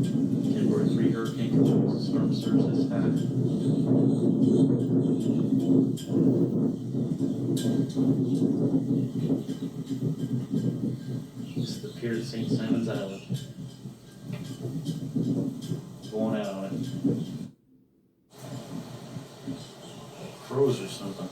Category 3 hurricane controls, storm surge this high. This is the Pier at St. Simon's Island. Going out on it. Crows or something.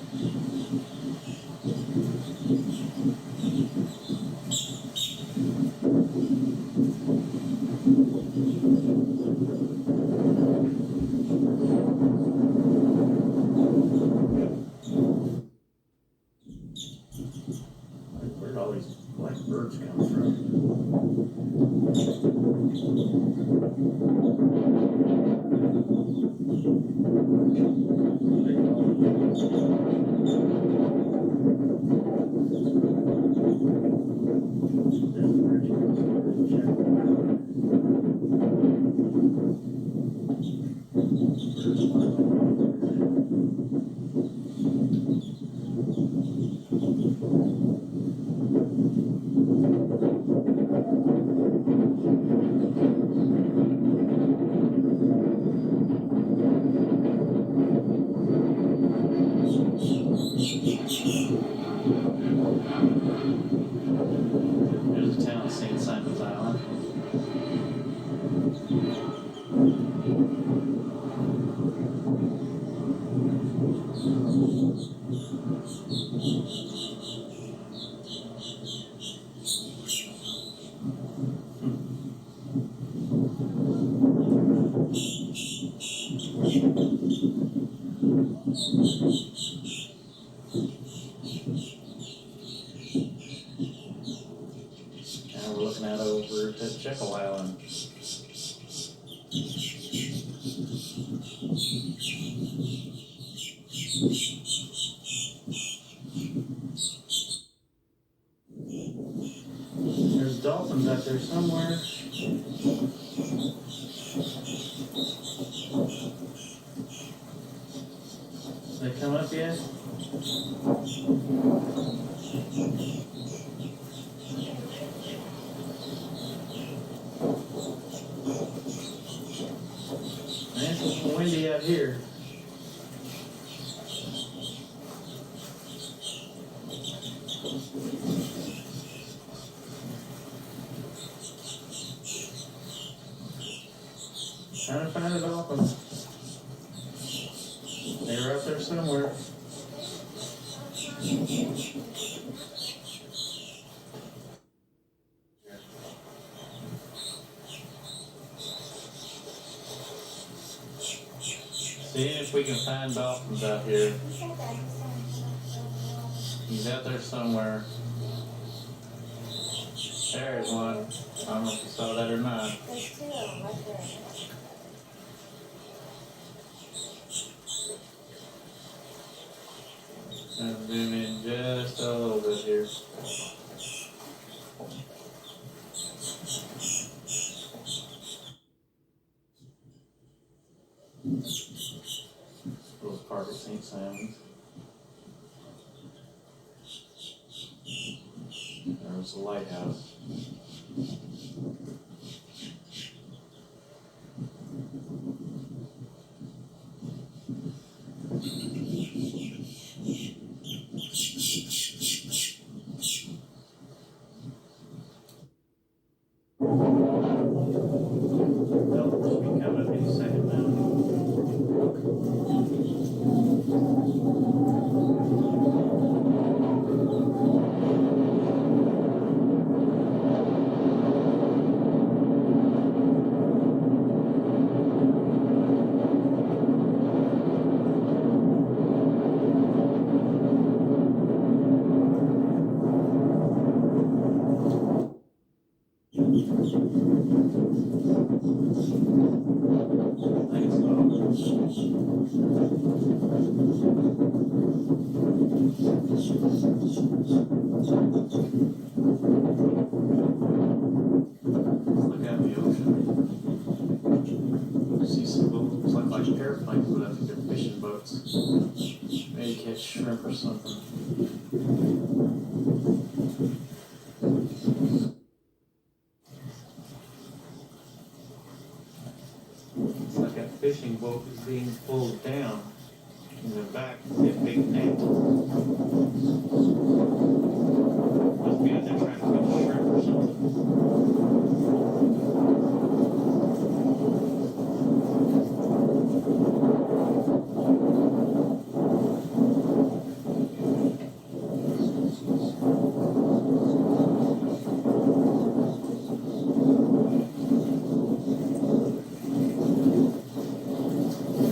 Where'd all these black birds come from? There's the town of St. Simon's Island. Now we're looking out over at Jekyll Island. There's dolphins out there somewhere. They come up yet? Man, it's windy out here. Trying to find a dolphin. They were up there somewhere. Seeing if we can find dolphins out here. He's out there somewhere. There's one. I don't know if you saw that or not. There's two of them right there. Let's zoom in just a little bit here. Little park at St. Simon's. There's a lighthouse. Delta will be coming up any second now. Look out the ocean. I see some boats, look like airplanes, but I think they're fishing boats. Maybe catch shrimp or something. It's like a fishing boat is being pulled down. In the back, a big net. Must be out there trying to catch shrimp or something.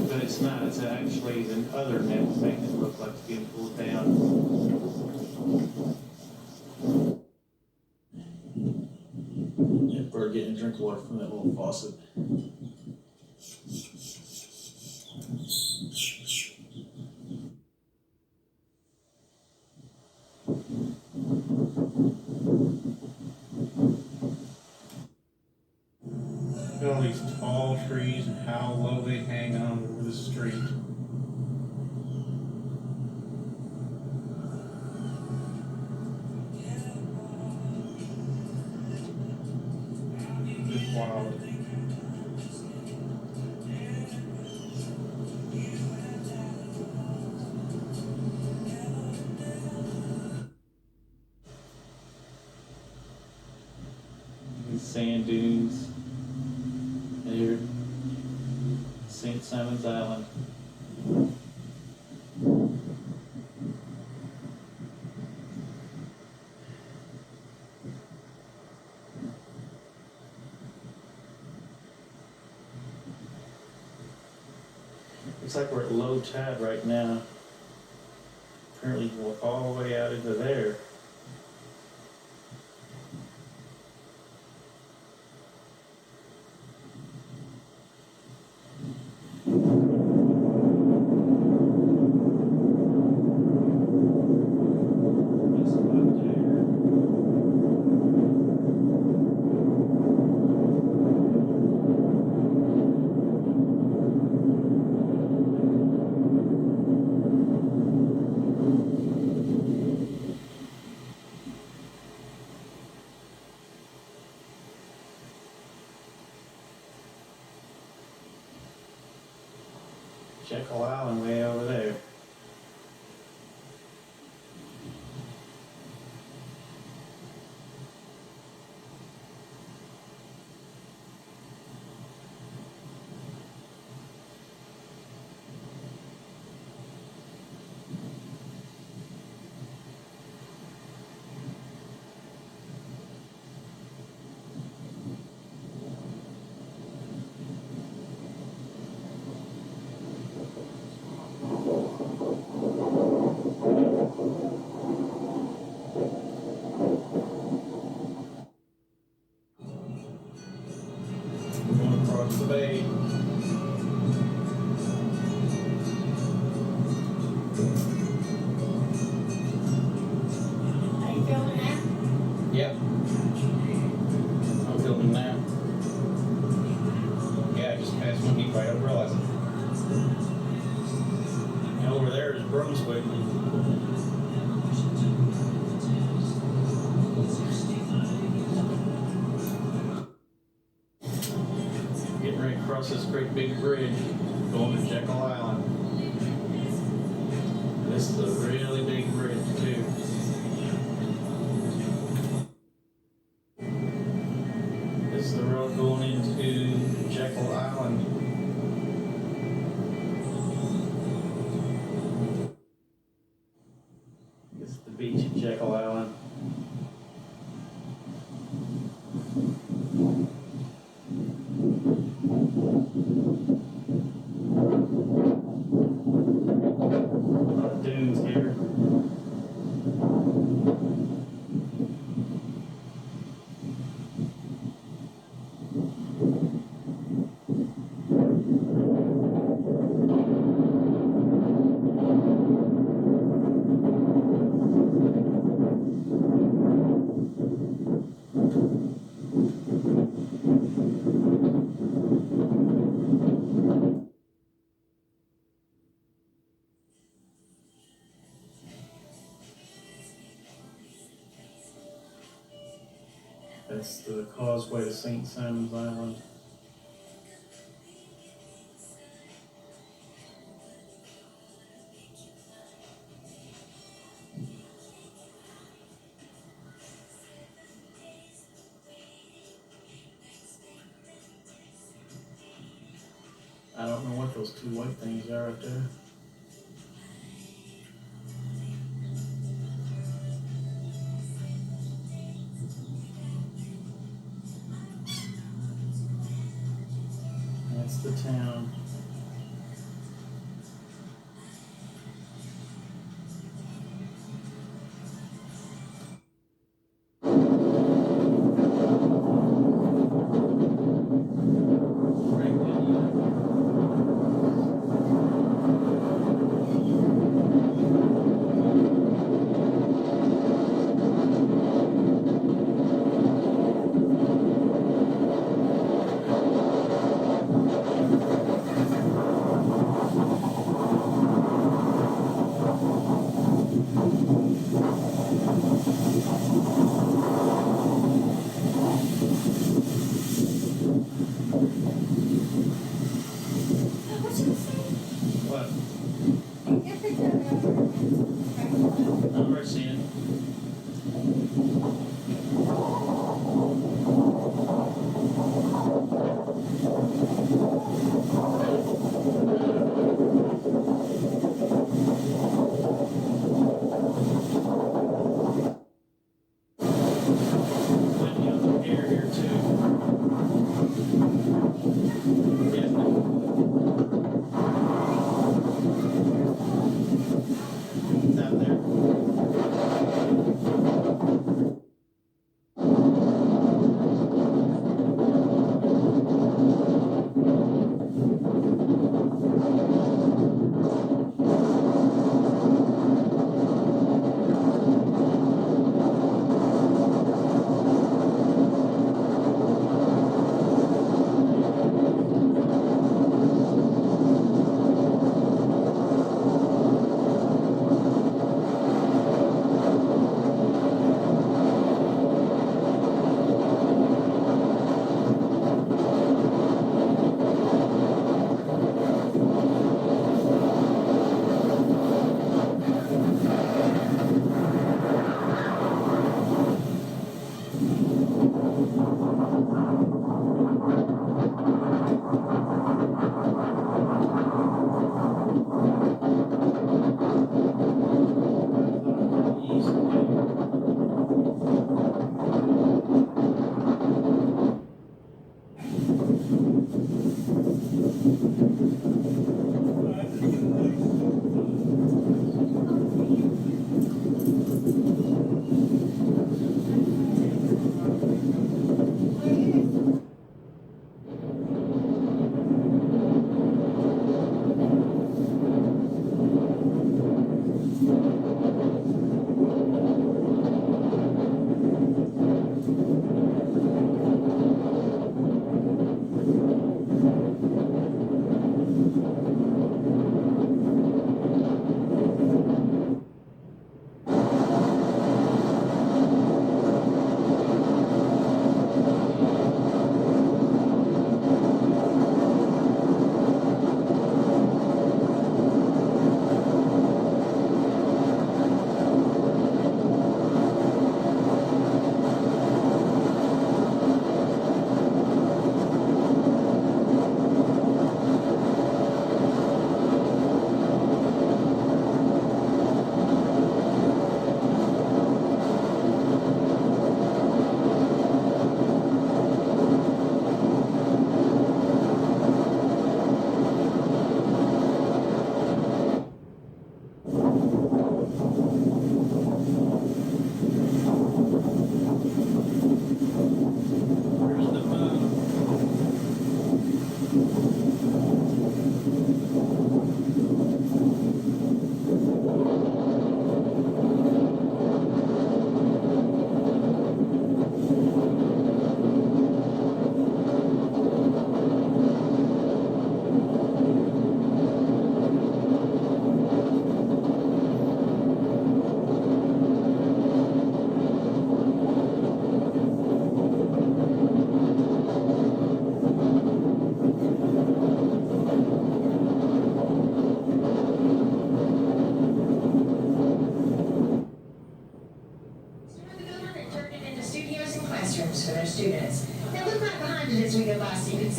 But it's not, it's actually the other net making it look like it's being pulled down. That bird getting drink water from that little faucet. Look at all these tall trees and how low they hang on over the street. Just wild. These sand dunes. Here, St. Simon's Island. Looks like we're at low tide right now. Apparently we'll walk all the way out into there. That's about there. Jekyll Island way over there. Going across the bay. Are you filming that? Yep. I'm filming now. Yeah, I just passed one heat right over, realize it. And over there is Brunswick. Getting ready to cross this great big bridge going to Jekyll Island. This is a really big bridge too. This is the road going into Jekyll Island. This is the beach at Jekyll Island. A lot of dunes here. That's the causeway to St. Simon's Island. I don't know what those two white things are right there. That's the town. What? I've already seen it. Plenty of the pier here too. Yeah. It's out there.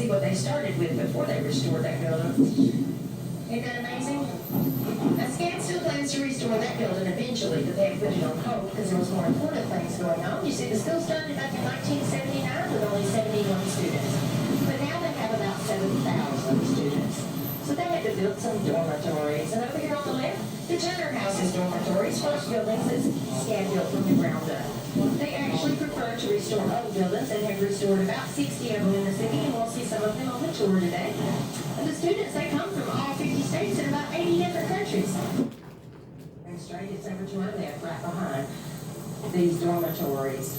see what they started with before they restored that building. Isn't that amazing? Now, SCAD still plans to restore that building eventually, but they have put it on hold because there was more important things going on. You see, the school started back in 1979 with only 71 students, but now they have about 7,000 students. So they had to build some dormitories. And over here on the left, the Turner House's dormitories, first buildings that SCAD built from the ground up. They actually prefer to restore old buildings and have restored about 60 of them in the city, and we'll see some of them on the tour today. And the students, they come from all 50 states and about 80 different countries. And straight, it's over to our left, right behind these dormitories.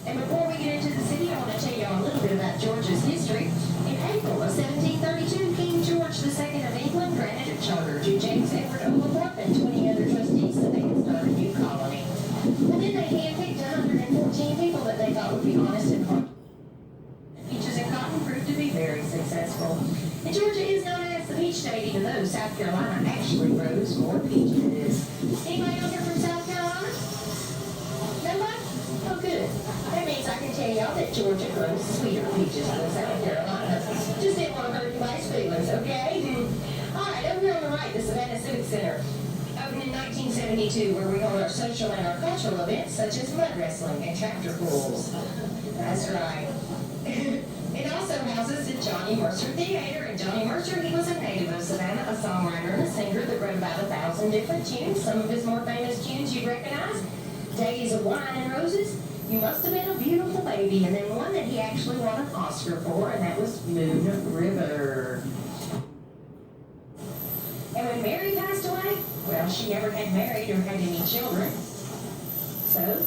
And before we get into the city, I want to tell you all a little bit about Georgia's history. In April of 1732, King George II of England granted a charter to James Edward Oglethorpe and 20 other trustees so they could start a new colony. And then they handpicked 114 people that they thought would be honest and hard. Peaches and cotton proved to be very successful. And Georgia is known as the peach state, even though South Carolina actually grows more peaches. Anybody out here from South Carolina? Nobody? Oh, good. That means I can tell y'all that Georgia grows sweeter peaches than South Carolina. Just didn't want to hurt anybody's feelings, okay? All right, over here on the right, the Savannah Civic Center. Opened in 1972, where we hold our social and our cultural events, such as mud wrestling and tractor pulls. That's right. It also houses the Johnny Mercer Theater, and Johnny Mercer, he was a native of Savannah, a songwriter and a singer that wrote about 1,000 different tunes. Some of his more famous tunes you recognize: Days of Wine and Roses, You Must Have Been a Beautiful Baby, and then one that he actually won an Oscar for, and that was Moon River. And when Mary passed away, well, she never had married or had any children, so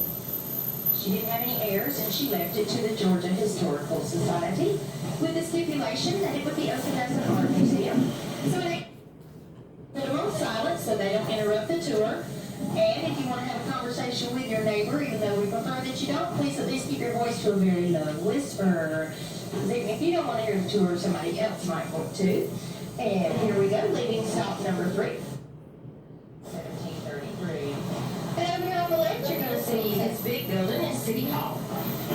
she didn't have any heirs, and she left it to the Georgia Historical Society with the stipulation that it would be opened as an art museum. So they put them on silent so they don't interrupt the tour. And if you want to have a conversation with your neighbor, even though we prefer that you don't, please at least keep your voice to a very low whisper. Even if you don't want to hear the tour, somebody else might want to. And here we go, leaving stop number 3. 1733. And over here on the left, you're going to see this big building is City Hall.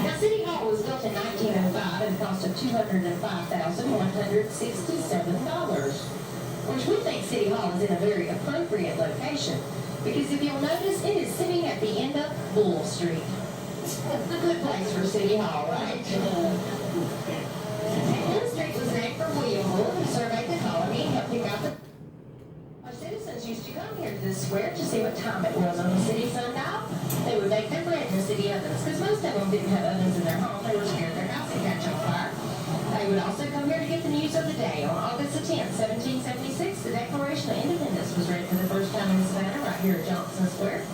Now, City Hall was built in 1905 at a cost of $205,167. Which we think City Hall is in a very appropriate location, because if you'll notice, it is sitting at the end of Bull Street. A good place for City Hall, right? And Bull Street was named for William Bull, who surveyed the colony and helped pick out the... Our citizens used to come here to this square to see what time it was on the city sundial. They would make their bread in the city ovens, because most of them didn't have ovens in their home. They were scared their house would catch on fire. They would also come here to get the news of the day. On August the 10th, 1776, the Declaration of Independence was read for the first time in Savannah, right here at Johnson Square.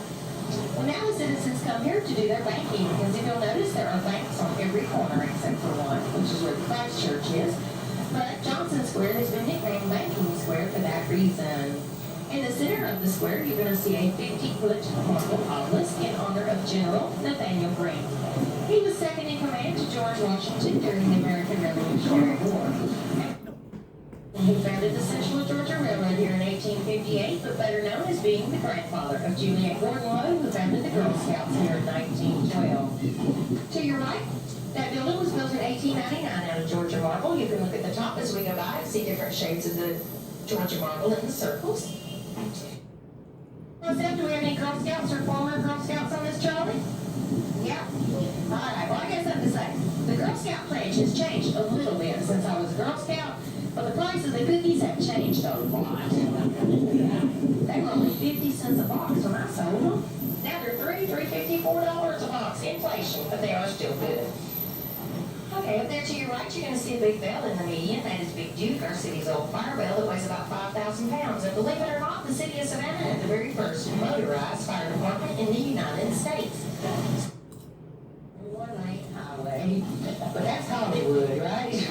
Well, now the citizens come here to do their banking, because if you'll notice, there are banks on every corner except for one, which is where the Christ Church is. But Johnson Square has been nicknamed Banking Square for that reason. In the center of the square, you're going to see a 50-foot marble obelisk in honor of General Nathaniel Grant. He was second in command to George Washington during the American Revolutionary War. He founded the Central Georgia Railroad here in 1858, but better known as being the grandfather of Juliet Gordon Lowe, who founded the Girl Scouts here in 1912. To your right, that building was built in 1899 out of Georgia marble. You can look at the top as we go by and see different shades of the Georgia marble in the circles. Do we have any Girl Scouts or former Girl Scouts on this trolley? Yeah. All right, well, I got something to say. The Girl Scout pledge has changed a little bit since I was a Girl Scout, but the price of the cookies have changed a lot. They were only 50 cents a box when I sold them. Now they're $3.54 a box. Inflation, but they are still good. Okay, up there to your right, you're going to see a big bell in the median. That is Big Duke, our city's old fire bell that weighs about 5,000 pounds. And believe it or not, the city of Savannah had the very first motorized fire department in the United States. One-lane highway, but that's Hollywood, right?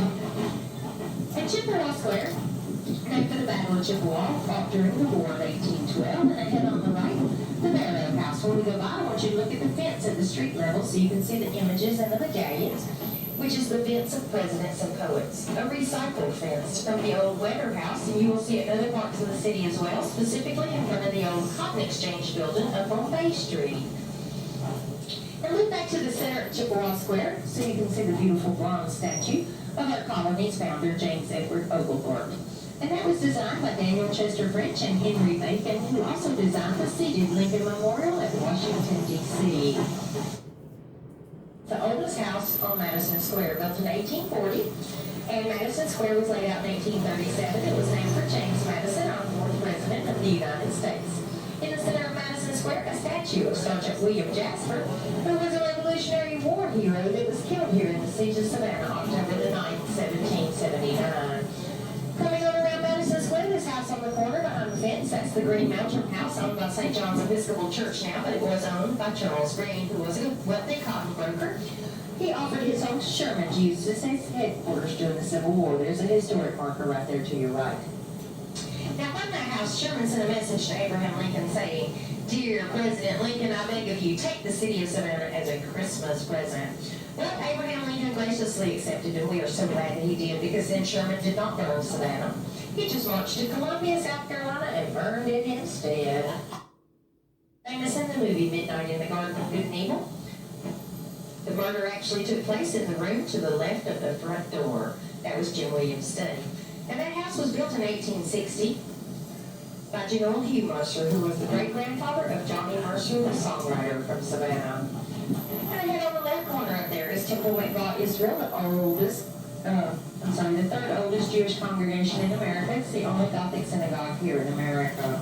And Chippewa Square, named for the Battle of Chippewa, fought during the War of 1812. And ahead on the right, the Barrow House. When we go by, I want you to look at the fence at the street level so you can see the images and the medallions, which is the fence of presidents and poets. A recycled fence from the old Weber House, and you will see it in other parts of the city as well, specifically in front of the old Cotton Exchange building up on Bay Street. And look back to the center of Chippewa Square so you can see the beautiful bronze statue of our colony's founder, James Edward Oglethorpe. And that was designed by Daniel Chester French and Henry Bacon, who also designed the seated Lincoln Memorial at Washington, D.C. The oldest house on Madison Square, built in 1840, and Madison Square was laid out in 1837. It was named for James Madison, our fourth president of the United States. In the center of Madison Square, a statue of Sergeant William Jasper, who was a Revolutionary War hero that was killed here in the siege of Savannah, October the 9th, 1779. Coming on around Madison Square, this house on the corner behind the fence, that's the Green Mountain House, owned by St. John's Episcopal Church now, but it was owned by Charles Green, who was a wealthy cotton broker. He offered his home to Sherman to use this as headquarters during the Civil War. There's a historic marker right there to your right. Now, from that house, Sherman sent a message to Abraham Lincoln saying, "Dear President Lincoln, I beg of you, take the city of Savannah as a Christmas present." Well, Abraham Lincoln graciously accepted, and we are so glad that he did, because then Sherman did not burn Savannah. He just marched to Columbia, South Carolina, and burned it instead. Famous in the movie Midnight in the Garden of Good and Evil. The murder actually took place in the room to the left of the front door. That was Jim Williams' study. And that house was built in 1860 by General Hugh Mercer, who was the great-grandfather of Johnny Mercer, the songwriter from Savannah. And ahead on the left corner up there is Temple Mikvah Israel, the third oldest Jewish congregation in America. It's the only Gothic synagogue here in America.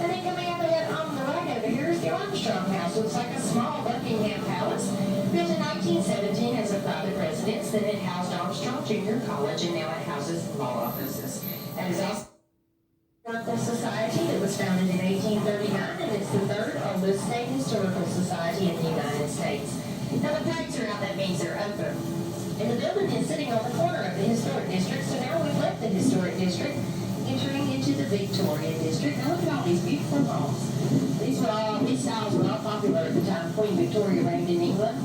And then coming up ahead on the right over here is the Armstrong House. It looks like a small Buckingham Palace, built in 1917 as a private residence. Then it housed Armstrong Junior College, and now it houses law offices. And is also a historical society that was founded in 1839, and it's the third oldest state historical society in the United States. Now the flags are out, that means they're open. And the building is sitting on the corner of the historic district, so now we've left the historic district, entering into the Victorian district. Now look at all these beautiful homes. These styles were all popular at the time Queen Victoria reigned in England.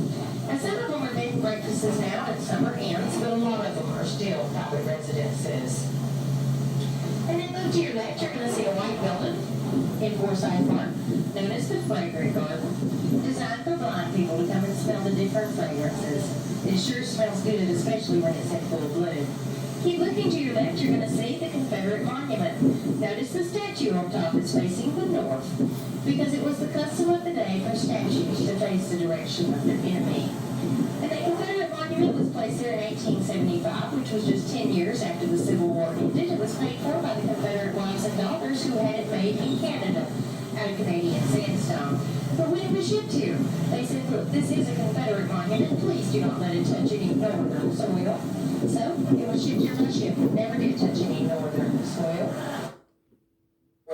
And some of them are bed and breakfasts now, and some are inns, but a lot of them are still private residences. And then move to your left, you're going to see a white building in Forsyth Park, known as the Fragrant Garden, designed for blind people to come and smell the different fragrances. It sure smells good, especially when it's in full bloom. Keep looking to your left, you're going to see the Confederate Monument. Notice the statue on top is facing the north, because it was the custom of the day for statues to face the direction of their enemy. And the Confederate Monument was placed there in 1875, which was just 10 years after the Civil War ended. It was paid for by the Confederate wives and daughters who had it made in Canada out of Canadian sandstone. But when it was shipped here, they said, "Look, this is a Confederate monument. Please do not let it touch any northern soil." So it was shipped here by ship. It never did touch any northern soil.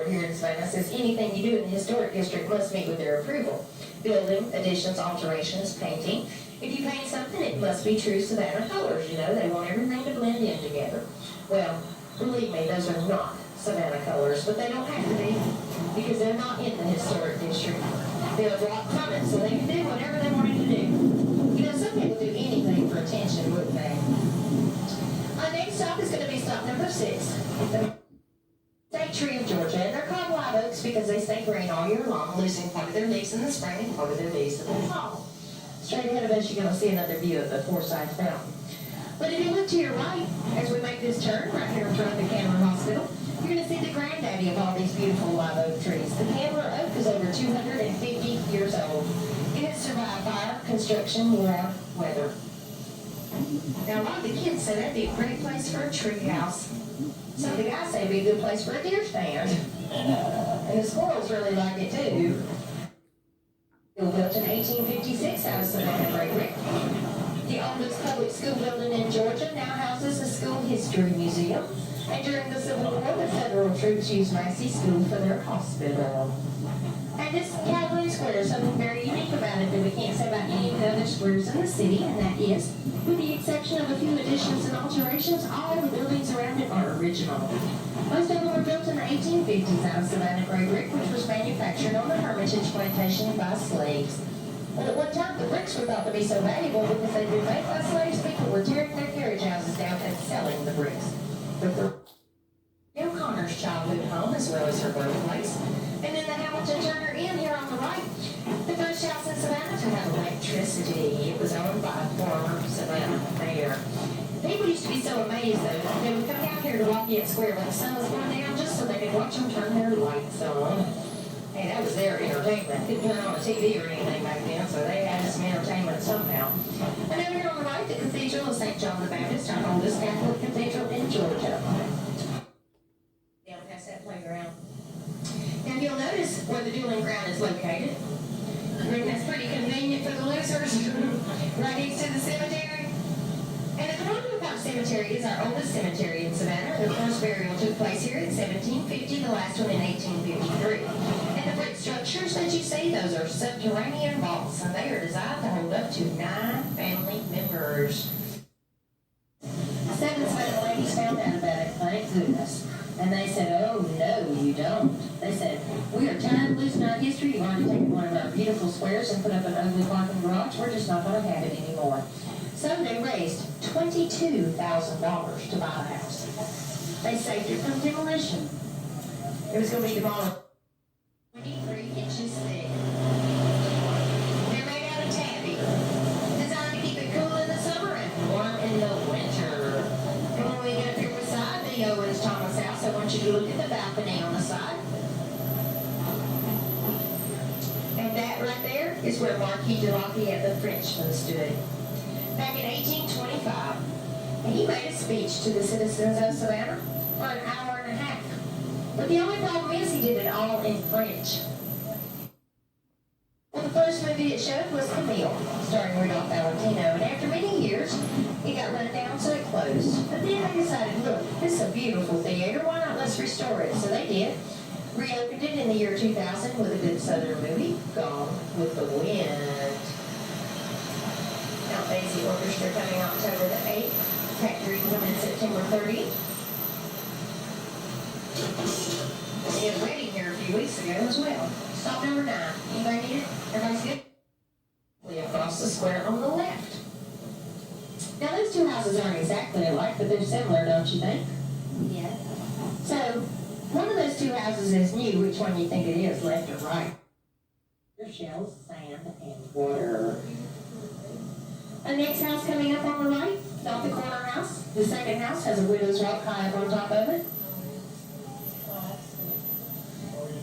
Here in Savannah says anything you do in the historic district must meet with their approval. Building, additions, alterations, painting. If you paint something, it must be true Savannah colors. You know, they want everything to blend in together. Well, believe me, those are not Savannah colors, but they don't have to be, because they're not in the historic district. They're blocked from it, so they can do whatever they wanted to do. You know, some people do anything for attention, wouldn't they? Our next stop is going to be stop number 6. The State Tree of Georgia, and they're called live oaks because they stay green all year long, losing part of their leaves in the spring and part of their leaves in the fall. Straight ahead of us, you're going to see another view of the Forsyth Fountain. But if you look to your right, as we make this turn right here in front of the Candler Hospital, you're going to see the granddaddy of all these beautiful live oak trees. The Candler oak is over 250 years old. It has survived fire, construction, war, weather. Now, a lot of the kids say that'd be a great place for a tree house. Some of the guys say it'd be a good place for a deer stand. And the squirrels really like it too. It was built in 1856 out of Savannah, Great. The oldest public school building in Georgia now houses a school history museum. And during the Civil War, the federal troops used Massey School for their hospital. And this Calvary Square is something very unique about it that we can't say about any of the other squares in the city, and that is, with the exception of a few additions and alterations, all the buildings around it are original. Most of them were built in the 1850s out of Savannah gray brick, which was manufactured on the Hermitage plantation by slaves. Well, at one time, the bricks were thought to be so valuable because they'd been made by slaves, people were tearing their carriage houses down and selling the bricks. But the O'Connor's childhood home, as well as her birthplace. And then the Hamilton Turner Inn here on the right, the first house in Savannah to have electricity. It was owned by a former Savannah mayor. People used to be so amazed though. They would come down here to Lafayette Square when the sun was going down just so they could watch them turn their lights on. Hey, that was their entertainment. Couldn't turn on a TV or anything back then, so they had some entertainment somehow. And over here on the right, the Cathedral of St. John the Baptist, our oldest Catholic cathedral in Georgia. Down past that playground. Now you'll notice where the dueling ground is located. I think that's pretty convenient for the losers. Right next to the cemetery. And the Columbia Park Cemetery is our oldest cemetery in Savannah. The first burial took place here in 1750, the last one in 1853. And the brick structures that you see, those are subterranean vaults, and they are designed to hold up to 9 family members. 7 Savannah ladies found out about it, thank goodness. And they said, oh, no, you don't. They said, we are tired of losing our history. You've already taken one of our beautiful squares and put up an ugly parking garage. We're just not going to have it anymore. So they raised $22,000 to buy the house. They saved it from demolition. It was going to be demolished 23 inches thick. They're made out of tabby. Designed to keep it cool in the summer and warm in the winter. And when we get up here beside the Owens Thomas house, I want you to look at the balcony on the side. And that right there is where Marquis de Lafayette, the Frenchman, stood. Back in 1825, and he made a speech to the citizens of Savannah for an hour and a half. But the only problem is he did it all in French. Well, the first movie it showed was Camille, starring Rudolph Valentino, and after many years, it got run down, so it closed. But then they decided, look, this is a beautiful theater, why not let's restore it? So they did. Reopened it in the year 2000 with a good southern movie, Gone with the Wind. Mount Daisy Orchestra coming October the 8th. Factory coming September 30th. We had a wedding here a few weeks ago as well. Stop number 9. Anybody need it? Everybody's good? We across the square on the left. Now those two houses aren't exactly alike, but they're similar, don't you think? Yeah. So, one of those two houses is new. Which one do you think it is, left or right? There's shells, sand, and water. The next house coming up on the right, not the corner house. The second house has a widow's rock high up on top of it.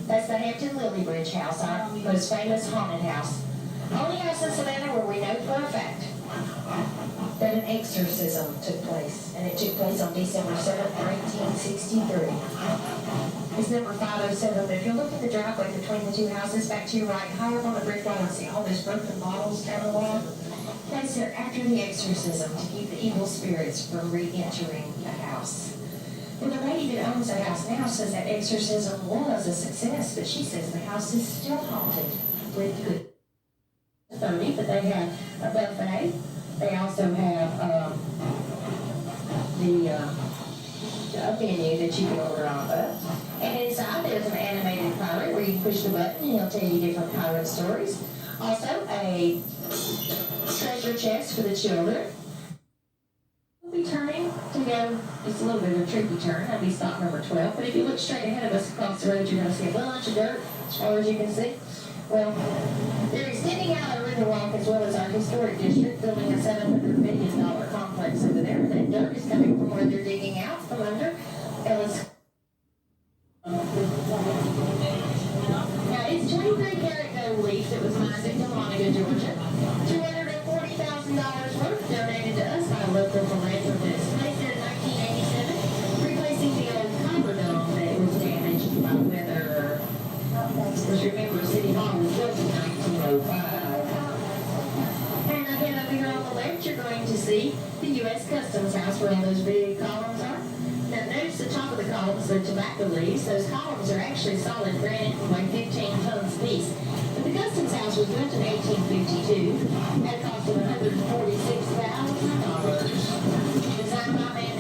That's the Hampton Lily Bridge house, our most famous haunted house. Only house in Savannah where we know for a fact that an exorcism took place, and it took place on December 7th, 1963. It's number 507, but if you look at the driveway between the two houses, back to your right, high up on the brick wall, and see all those broken bottles cataloged. Placed there after the exorcism to keep the evil spirits from re-entering the house. Well, the lady that owns the house now says that exorcism was a success, but she says the house is still haunted with good 30, but they have a buffet. They also have a menu that you can order off of. And inside there's an animated pirate where you can push the button and he'll tell you different pirate stories. Also a treasure chest for the children. We'll be turning to go, it's a little bit of a tricky turn, that'll be stop number 12, but if you look straight ahead of us across the road, you're going to see a bunch of dirt, as far as you can see. Well, they're extending out a river walk as well as our historic district, building a $700 million complex over there. That dirt is coming from where they're digging out from under Ellis. Now, it's 23-karat gold leaf that was mined in Dahlonega, Georgia. $240,000 worth donated to us by a local philanthropist. Placed there in 1987, replacing the old copper dome that was damaged by weather. Because remember, City Hall was built in 1905. And again, over here on the left, you're going to see the U.S. Customs House where all those big columns are. Now, notice the top of the columns, the tobacco leaves. Those columns are actually solid granite, like 15 tons apiece. But the Customs House was built in 1852 at a cost of $146,000. Designed by a man